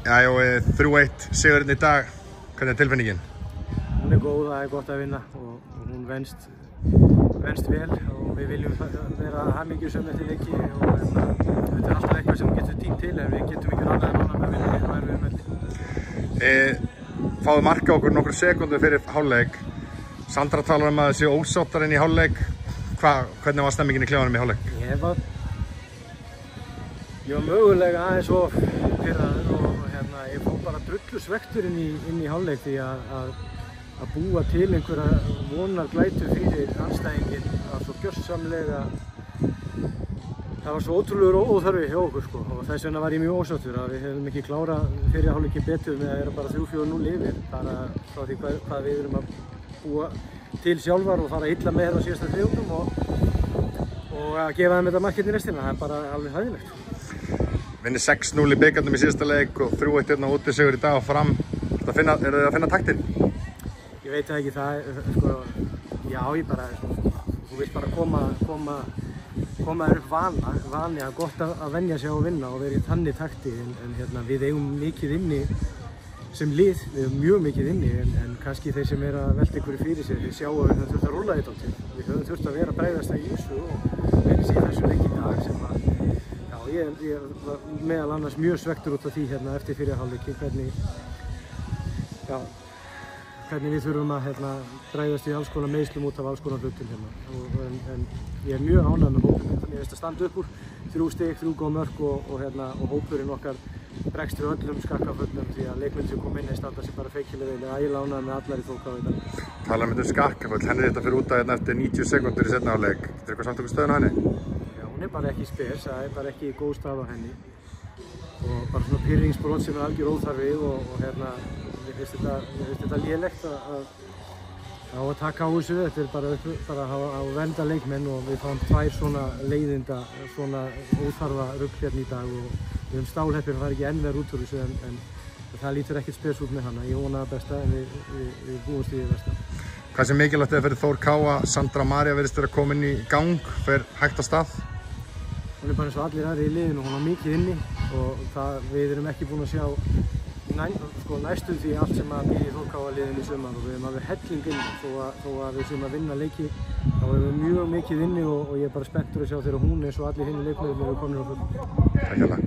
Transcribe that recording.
Já, 3-1 sigurinn í dag. Hvernig tilfinningin? Hún góð, það gott að vinna og hún venst vel og við viljum vera hamingjusöm eftir leiki og þetta alltaf eitthvað sem við getum tímt til en við getum ekki annað en ánægð með að vinna hér á erfiðum velli. Fáðu marka okkur nokkur sekundur fyrir hálfleik. Sandra talar að það séu ósáttar inn í hálfleik. Hvernig var stemmingin í klefanum í hálfleik? Ég var mögulega aðeins of pirraður og ég fór bara drullusvektur inn í hálfleik því að búa til einhverja vonarglætu fyrir andstæðinginn var svo gjörsamlega, það var svo ótrúlegur óþarfi hjá okkur sko og þess vegna var ég mjög ósáttur að við hefðum ekki klárað fyrri hálfleikinn betur með að vera bara 3-4-0 yfir bara frá því hvað við erum að búa til sjálfar og fara illa með þetta á síðasta þriðjungnum og að gefa þeim þetta markið í restina, það er bara alveg hæðilegt. Vinnir 6-0 í bikarnum í síðasta leik og 3-1 hérna útisigur í dag og fram. Eru þið að finna taktinn? Ég veit það ekki, sko, já ég bara, þú vilt bara koma þér upp vani, það er gott að venja sig á að vinna og vera í þannig takti en við eigum mikið inni sem lið, við eigum mjög mikið inni en kannski þeir sem að velta ykkur fyrir sér, þeir sjá að við höfum þurft að rúlla þetta til. Við höfum þurft að vera að bregðast það í þessu og verið sér þessu leik í dag sem að, já ég var meðal annars mjög svektur út af því eftir fyrri hálfleiki hvernig við þurfum að bregðast í alls konar meiðslum út af alls konar hlutum en ég er mjög ánægður með hópinn, ég veist að standa upp úr 3 stig, 3 góð mörk og hópurinn okkar bregst við öllum skakkaföllum því að leikmenn sem kom inn standa sig bara feikilega vel, ægilega ánægður með allar í Þór í dag. Talað um skakkaföll, henni þetta fyrir út af eftir 90 sekúndur í seinni hálfleik, getur eitthvað samt okkur stöðun á henni? Já, hún er bara ekki spes, það er bara ekki góð stað á henni og bara svona pirringsbrot sem er algjör óþarfi og mér finnst þetta lélegt að taka á þessu, þetta er bara að vernda leikmenn og við fáum 2 svona leiðinda, svona óþarfa rugl hérna í dag og við höfum stálheppir að fara ekki enn verið út úr þessu en það lítur ekkert spes út með hana, ég vona það besta en við búumst við versta. Hvað sem mikilvægt fyrir Þór Káa, Sandra María virðist vera komin í gang, fer hægt af stað? Hún er bara eins og allir aðrir í liðinu, hún var mikið inni og við erum ekki búin að sjá næstum því allt sem að býði Þór Káa liðinu í sumar og við erum alveg helling inni þó að við séum að vinna leiki þá erum við mjög mikið inni og ég er bara spenntur að sjá þegar hún eins og allir hinni leikmennirnir eru komin á full. Takk.